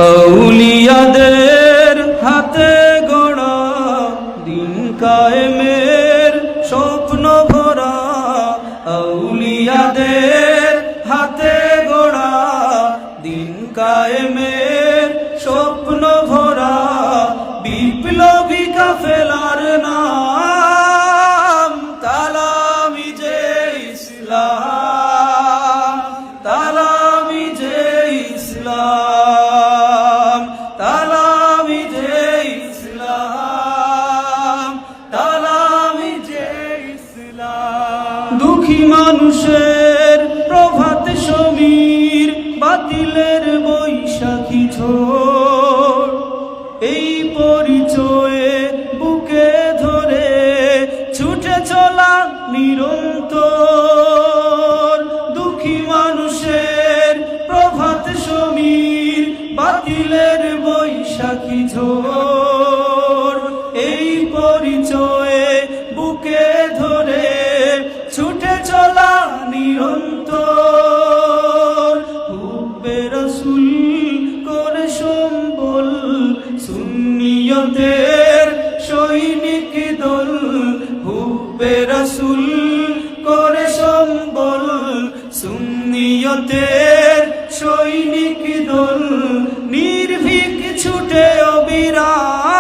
আউলিয়াদের হাতে গড়া দিন কায়েমের স্বপ্ন ভরা, আউলিয়াদের হাতে গড়া দিন কায়েমের স্বপ্ন ভরা, বিপ্লবী কাফেলার নাম তালামিজে ইসলাম, তালামিজে ইসলাম, তালামিজে ইসলাম, তালামিজে ইসলাম। দুঃখী মানুষের প্রভাত সমীর, বাতিলের বৈশাখী ঝড়, এই পরিচয়ে বুকে ধরে ছুটে চলা নিরন্তর। দুঃখী মানুষের প্রভাত সমীর, বাতিলের বৈশাখী ঝড়, এই পরিচয়ে বুকে ধরে ছুটে চলা নিরন্তর। হুব্বে রাসূল করে সম্বল, সুন্নিয়তের সৈনিক দল, হুব্বে রাসূল করে সম্বল, সুন্নিয়তের সৈনিক দল, নির্ভীক ছুটে অবিরাম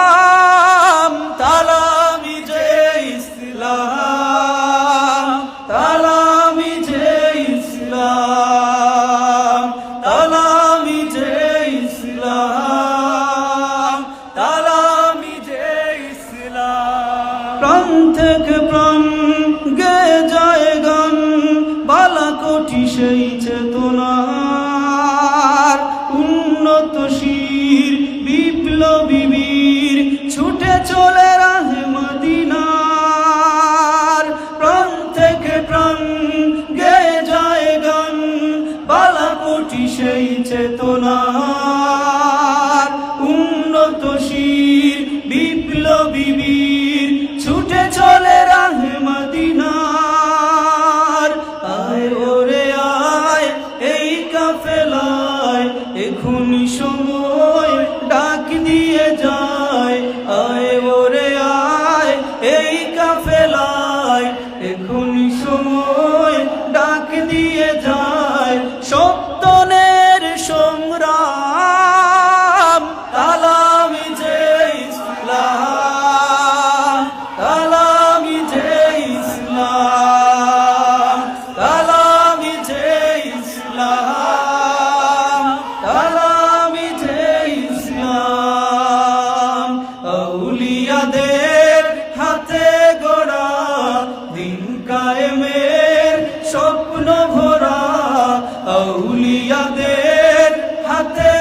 তালামিজে ইসলাম, তালামিজে ইসলাম, তালামিজে ইসলাম, তালামিজে ইসলাম। প্রাণ থেকে প্রাণ গে যায় গান, বালাকোটি সেই চেতনার উন্নত শির, বিপ্লবী বীর ছুটে চলে রাহে মদিনার। প্রাণ থেকে প্রাণ গে যায় গান, বালাকোটি সেই চেতনার উন্নত শির, বিপ্লবী বীর ছুটে চলে রাহে মদিনার। আয় ওরে আয় এই কাফেলায়, এখনি সময় ডাক দিয়ে যায়। আয় ওরে আয় এই কাফেলায়, এখনি সময় ডাক দিয়ে যায়। সত্যনের সংগ্রাম তালামিজে ইসলাম, তালামিজে ইসলাম, তালামিজে ইসলাম, তালামিজে ইসলাম। আউলিয়াদের হাতে গড়া দিন কায়েমের স্বপ্ন ভরা, আউলিয়াদের হাতে